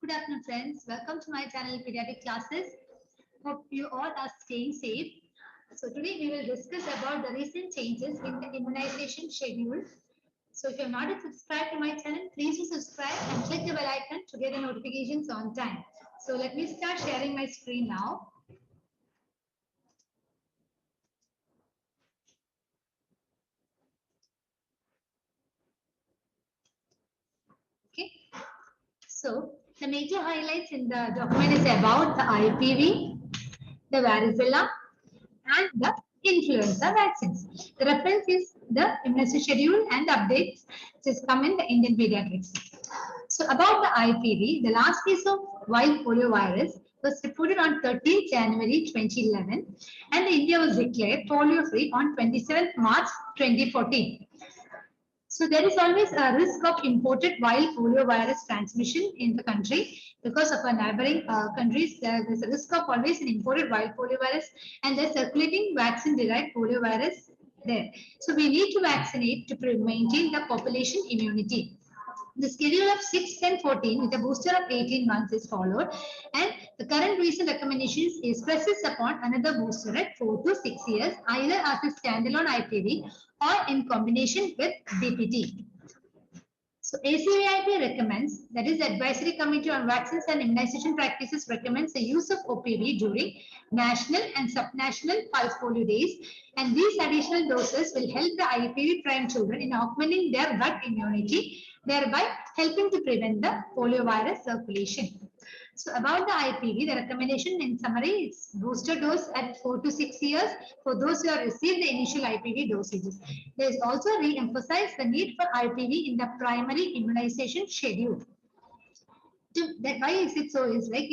Good afternoon, friends. Welcome to my channel, Pediatric Classes. Hope you all are staying safe. So today we will discuss about the recent changes in the immunization schedule. So if you are not yet subscribed to my channel, please do subscribe and click the bell icon to get the notifications on time. So let me start sharing my screen now. Okay. So the major highlights in the document is about the IPV, the Varicella, and the influenza vaccines. The reference is the immunization schedule and the updates which is come in the Indian pediatrics. So about the IPV, the last case of wild polio virus was reported on 13th January 2011 and India was declared polio free on 27th March 2014. So there is always a risk of imported wild polio virus transmission in the country because of our neighboring countries. There is a risk of always an imported wild polio virus and there's circulating vaccine-derived polio virus there. So we need to vaccinate to maintain the population immunity. The schedule of 6, 10, 14 with a booster of 18 months is followed and the current recent recommendations is presses upon another booster at 4 to 6 years either as a standalone IPV or in combination with DPT. So ACVIP recommends, that is the Advisory Committee on Vaccines and Immunization Practices recommends the use of OPV during national and subnational pulse polio days and these additional doses will help the IPV prime children in augmenting their gut immunity, thereby helping to prevent the polio virus circulation. So about the IPV, the recommendation in summary is booster dose at 4 to 6 years for those who have received the initial IPV dosages. There is also re-emphasized the need for IPV in the primary immunization schedule. Why is it so? Is like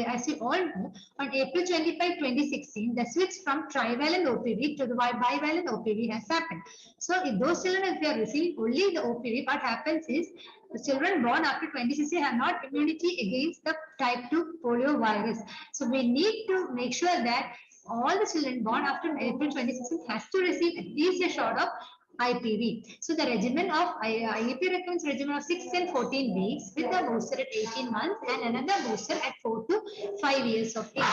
as you all know, on April 25, 2016, the switch from trivalent OPV to the bivalent OPV has happened. So if those children, if they are receiving only the OPV, what happens is the children born after 2016 have not immunity against the type 2 polio virus. So we need to make sure that all the children born after April 2016 has to receive at least a shot of IPV. So the regimen of IAP recommends regimen of 6 and 14 weeks with a booster at 18 months and another booster at 4 to 5 years of age.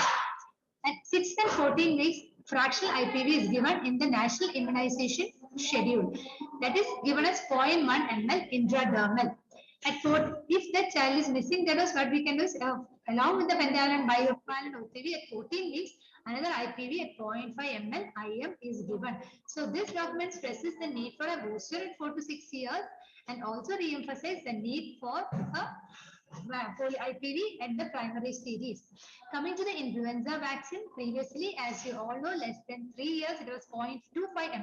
At 6 and 14 weeks, fractional IPV is given in the national immunization schedule. That is given as 0.1 ml intradermal. At 4, if the child is missing, that is what we can do is, along with the pentavalent bivalent OPV at 14 weeks, another IPV at 0.5 ml IM is given. So this document stresses the need for a booster at 4 to 6 years and also re-emphasizes the need for a polio IPV at the primary stages. Coming to the influenza vaccine, previously, as you all know, less than 3 years it was 0.25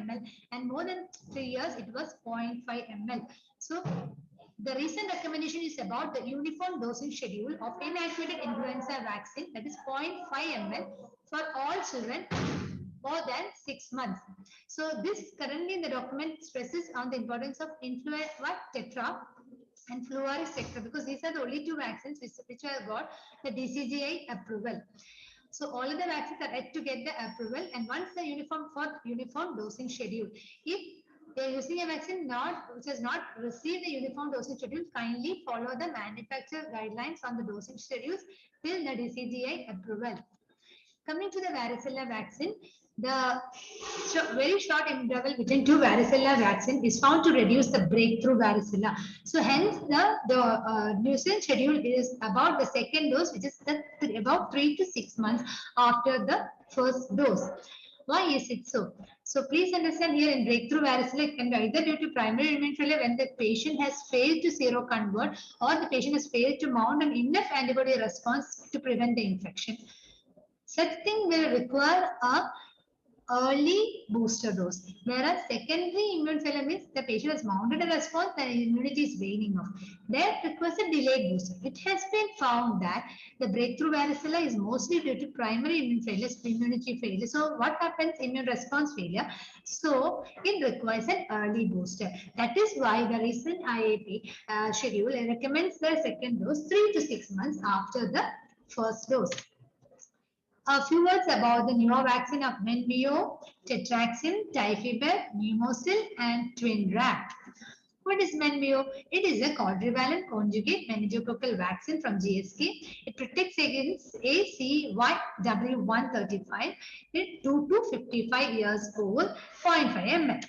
ml and more than 3 years it was 0.5 ml. So the recent recommendation is about the uniform dosing schedule of inactivated influenza vaccine, that is 0.5 ml for all children more than 6 months. So this currently in the document stresses on the importance of influenza tetra and fluaris tetra because these are the only two vaccines which have got the DCGI approval. So all of the vaccines are yet to get the approval and once the uniform dosing schedule. If they are using a vaccine which has not received the uniform dosing schedule, kindly follow the manufacturer guidelines on the dosing schedules till the DCGI approval. Coming to the varicella vaccine, the very short interval between two varicella vaccine is found to reduce the breakthrough varicella. So hence the dosing schedule is about the second dose, which is about 3 to 6 months after the first dose. Why is it so? So please understand here in breakthrough varicella, it can be either due to primary immune failure when the patient has failed to seroconvert or the patient has failed to mount an enough antibody response to prevent the infection. Such thing will require a early booster dose, whereas secondary immune failure means the patient has mounted a response and immunity is waning off. That requires a delayed booster. It has been found that the breakthrough varicella is mostly due to primary immune failure, immunity failure. So what happens? Immune response failure. So it requires an early booster. That is why the recent IAP schedule recommends the second dose 3 to 6 months after the first dose. A few words about the newer vaccine of Menveo, Tetraxin, Tifibep, Pneumocil, and Twinrab. What is MenMio? It is a quadrivalent conjugate meningococcal vaccine from GSK. It protects against ACVIP135 in 2 to 55 years old, 0.5 ml.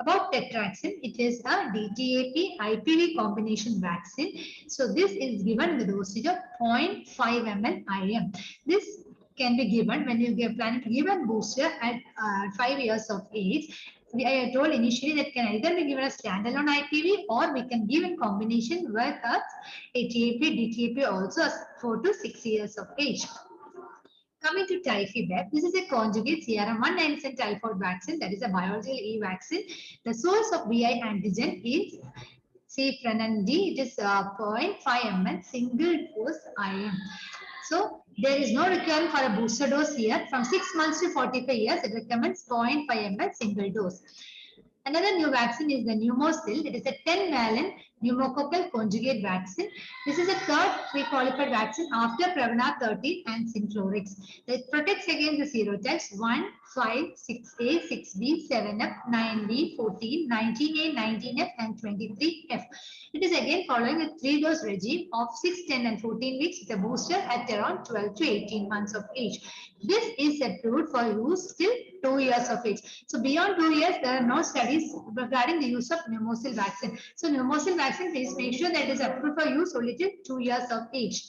About tetraxin, it is a DTAP IPV combination vaccine. So this is given in the dosage of 0.5 ml IM. This can be given when you plan to give a booster at 5 years of age. I told initially that can either be given as standalone IPV or we can give in combination with a ATAP, DTAP also as 4 to 6 years of age. Coming to ACVIP, this is a conjugate serum 197 typhoid vaccine, that is a biological E vaccine. The source of VI antigen is C-Frenand. It is 0.5 ml single dose IM. So there is no requirement for a booster dose here. From 6 months to 45 years, it recommends 0.5 ml single dose. Another new vaccine is the Pneumocil. It is a 10-valent pneumococcal conjugate vaccine. This is a third pre-qualified vaccine after Prevnar 13 and Synflorix. It protects against the serotypes 1, 5, 6A, 6B, 7F, 9B, 14, 19A, 19F, and 23F. It is again following a 3-dose regime of 6, 10, and 14 weeks with a booster at around 12 to 18 months of age. This is approved for use till 2 years of age. So beyond 2 years, there are no studies regarding the use of Pneumocil vaccine. So Pneumocil vaccine, please make sure that it is approved for use only till 2 years of age.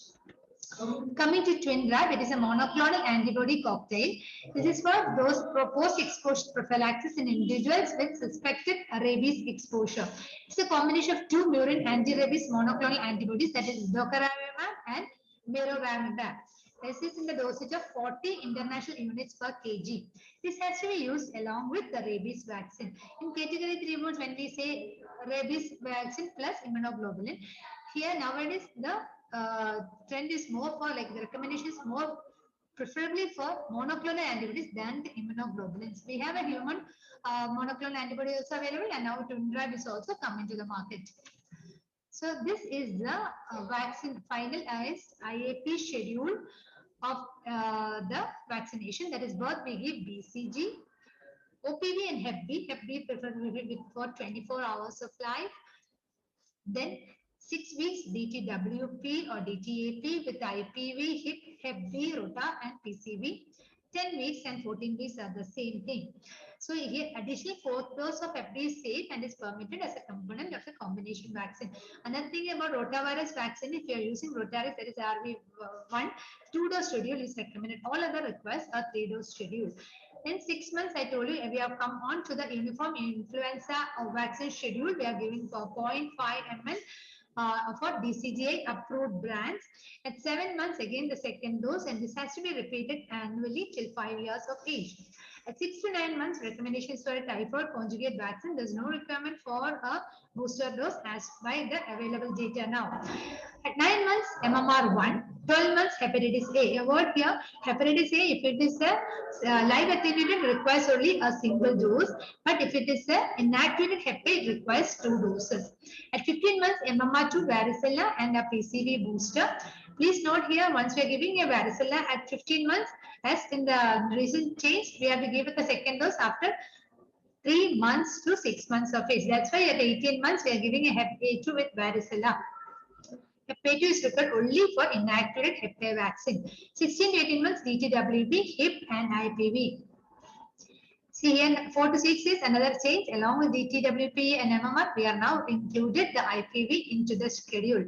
Coming to Twinrab, it is a monoclonal antibody cocktail. This is for those post-exposure prophylaxis in individuals with suspected rabies exposure. It's a combination of 2 murine anti-rabies monoclonal antibodies, that is Dr.Rehna and Mirovamab. This is in the dosage of 40 international units per kg. This has to be used along with the rabies vaccine. In category 3 modes, when we say rabies vaccine plus immunoglobulin, here nowadays the trend is more for, like, the recommendation is more preferably for monoclonal antibodies than the immunoglobulins. We have a human monoclonal antibody also available, and now Twinrab is also coming to the market. So this is the vaccine finalized IAP schedule of the vaccination. That is both we give BCG, OPV, and Hep B. Hep B preferably for 24 hours of life. Then 6 weeks DTWP or DTAP with IPV, Hep B, Rota, and PCV. 10 weeks and 14 weeks are the same thing. So here additional 4th dose of Hep B is safe and is permitted as a component of a combination vaccine. Another thing about rotavirus vaccine, if you are using rotavirus, that is RV1, 2-dose schedule is recommended. All other requires a 3-dose schedule. In 6 months, I told you we have come on to the uniform influenza vaccine schedule. We are giving for 0.5 ml. For DCGI approved brands. At 7 months, again the second dose, and this has to be repeated annually till 5 years of age. At 6 to 9 months, recommendations for a typhoid conjugate vaccine. There's no requirement for a booster dose as by the available data now. At 9 months, MMR1. 12 months, hepatitis A. A word here, hepatitis A, if it is a live attenuated, requires only a single dose. But if it is a inactivated Hep A, it requires 2 doses. At 15 months, MMR2, Varicella, and a PCV booster. Please note here, once we are giving a Varicella at 15 months, as in the recent change, we have to give it the second dose after 3 months to 6 months of age. That's why at 18 months, we are giving a Hep A2 with Varicella. Hep A2 is required only for inactivated Hep A vaccine. 16 to 18 months, DTWP, HIP, and IPV. See here, 4 to 6 is another change. Along with DTWP and MMR, we are now included the IPV into the schedule.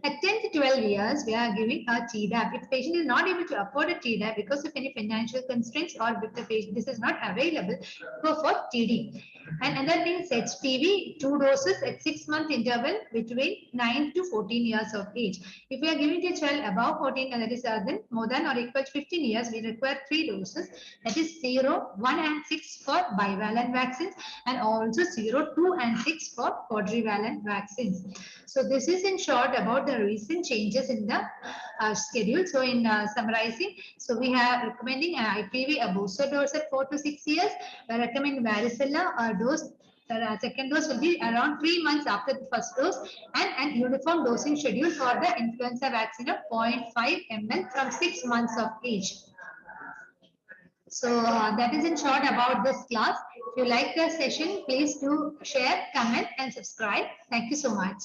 At 10 to 12 years, we are giving a TDAP. If the patient is not able to afford a TDAP because of any financial constraints, or if the patient this is not available, go for TD. And another thing is HPV, 2 doses at 6-month interval between 9 to 14 years of age. If we are giving to a child above 14, and that is then more than or equal to 15 years, we require 3 doses. That is 0, 1, and 6 for bivalent vaccines, and also 0, 2, and 6 for quadrivalent vaccines. So this is in short about the recent changes in the schedule. So in summarizing, so we have recommending IPV a booster dose at 4 to 6 years. We recommend Varicella dose. The second dose will be around 3 months after the first dose, and an uniform dosing schedule for the influenza vaccine of 0.5 ml from 6 months of age. So that is in short about this class. If you like the session, please do share, comment and subscribe. Thank you so much.